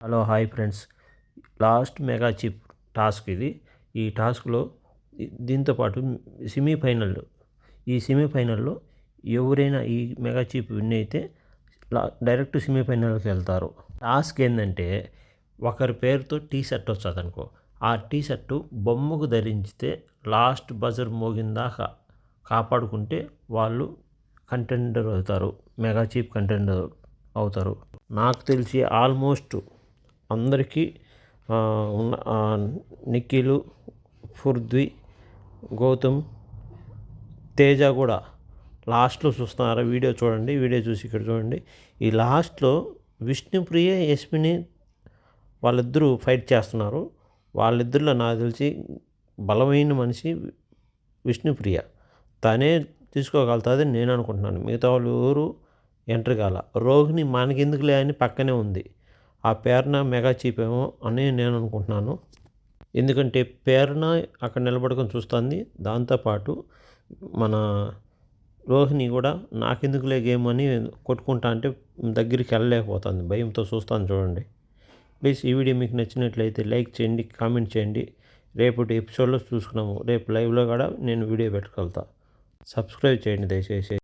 Hello hi friends, last mega chip task ఇది. ఈ టాస్క్లో దీంతో పాటు సెమీఫైనల్లో ఎవరైనా ఈ మెగా చిప్ విన్ అయితే డైరెక్ట్ సెమీఫైనల్కి వెళ్తారు. టాస్క్ ఏంటంటే ఒకరి పేరుతో టీ షర్ట్ వస్తుంది అనుకో, ఆ టీ షర్టు బొమ్మకు ధరించితే లాస్ట్ బజర్ మోగిందాకా కాపాడుకుంటే వాళ్ళు కంటెండర్ అవుతారు, మెగా చిప్ కంటెండర్ అవుతారు. నాకు తెలిసి ఆల్మోస్ట్ అందరికీ ఉన్న నిఖిల్, పృథ్వీ, గౌతమ్, తేజ కూడా లాస్ట్లో చూస్తున్నారా? వీడియో చూడండి, వీడియో చూసి ఇక్కడ చూడండి. ఈ లాస్ట్లో విష్ణుప్రియ, యశ్మిని వాళ్ళిద్దరూ ఫైట్ చేస్తున్నారు. వాళ్ళిద్దరిలో నాకు తెలిసి బలమైన మనిషి విష్ణుప్రియ, తనే తీసుకోగలుగుతుంది నేను అనుకుంటున్నాను. మిగతా వాళ్ళు ఎవరు ఎంటర్ కాల. రోహిణి మనకెందుకులే అని పక్కనే ఉంది. ఆ పేరున మెగా చీప్ ఏమో అని నేను అనుకుంటున్నాను. ఎందుకంటే పేరున అక్కడ నిలబడుకొని చూస్తుంది. దాంతోపాటు మన రోహిణి కూడా నాకెందుకులే గేమ్ అని కొట్టుకుంటా అంటే దగ్గరికి వెళ్ళలేకపోతుంది, భయంతో చూస్తాను. చూడండి ప్లీజ్. ఈ వీడియో మీకు నచ్చినట్లయితే లైక్ చేయండి, కామెంట్ చేయండి. రేపటి ఎపిసోడ్లో చూసుకున్నాము. రేపు లైవ్లో కూడా నేను వీడియో పెట్టగలుగుతా. సబ్స్క్రైబ్ చేయండి దయచేసి.